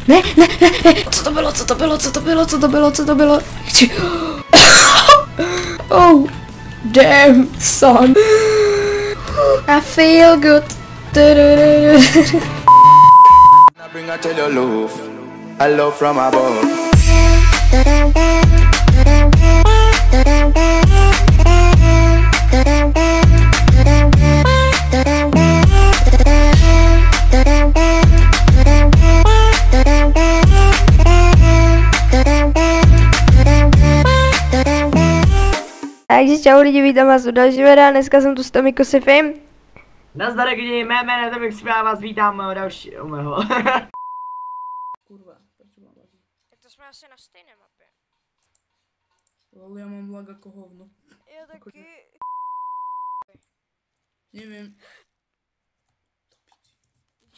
Ne. Co to bylo? Oh, damn, son. I feel good. Bring I tell you love, I love from above. Takže čau lidi, vítám vás u dalšího videa, dneska jsem tu s Tomiko Sifim. Nazdar lidi, mé jméno Tomik Sif, já vás vítám u dalšího mého. Kurva, proč mám lag? Tak to jsme asi na stejné mapě. Lol, já mám lag jako hovno. Já taky. Nevím.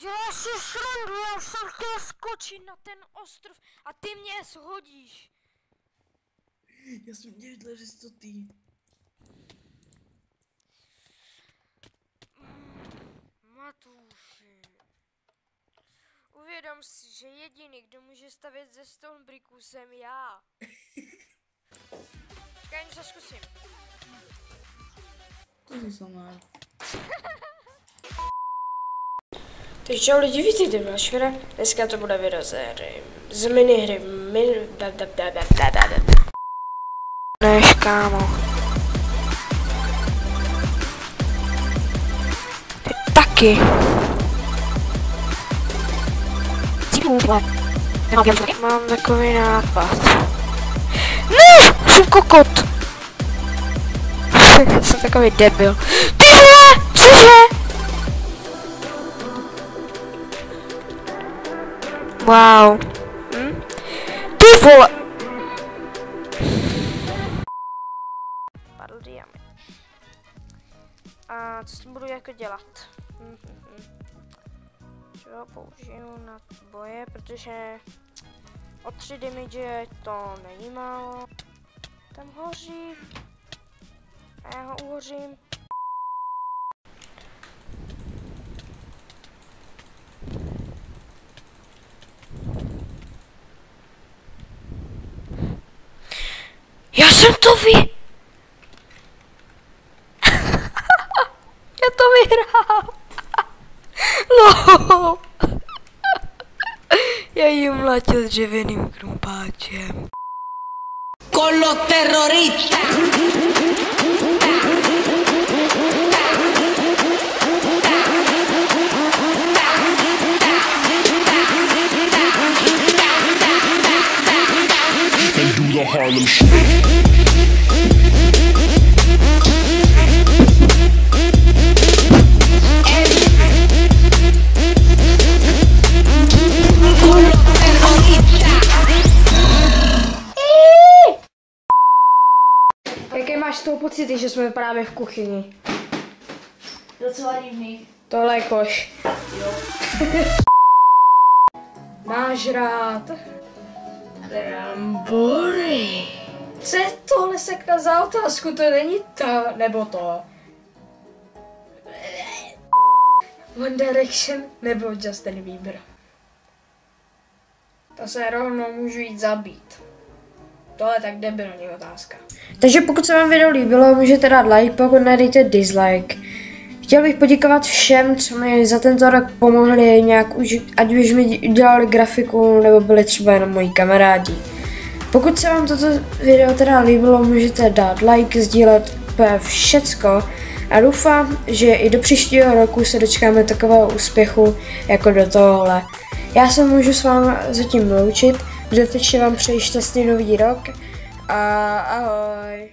Děláš si srandu, já jsem chtěl skočit na ten ostrov a ty mě shodíš. Já jsem nevěděl, že jsi to ty. Matouši. Uvědom si, že jediný, kdo může stavět ze stone bricků, jsem já. Já něco zkusím. To jsi samá. Takže čau lidi, vítejte v další videa. Dneska to bude video z minihry. Než kámo. Ty taky. Mám takový nápad. Ne! Jsem kokot! Jsem takový debil. Ty vole! Cože? Wow. Ty vole! Padl diamant. A co s tím budu jako dělat? Čo použiju na boje, protože o 3 damage to není málo. Tam hoří. A já ho uhořím. Já jsem to Já to vyhrál. Lol. Já jí mlátil dřevěným krumpáčem. Con los terroristas. And do the Harlem Shake. Jaké máš z toho pocity, že jsme právě v kuchyni? Docela divný. Tohle je koš. Jo. Máš rád brambory. Co je tohle sakra za otázku? To není to, nebo to. One Direction nebo Justin Bieber. To se rovnou můžu jít zabít. Tohle je tak debilní otázka. Takže pokud se vám video líbilo, můžete dát like, pokud nedejte dislike. Chtěl bych poděkovat všem, co mi za tento rok pomohli nějak, ať už mi dělali grafiku, nebo byli třeba jenom moji kamarádi. Pokud se vám toto video teda líbilo, můžete dát like, sdílet úplně všecko a doufám, že i do příštího roku se dočkáme takového úspěchu jako do tohohle. Já se můžu s vámi zatím loučit, dodatečně vám přeji šťastný nový rok a ahoj.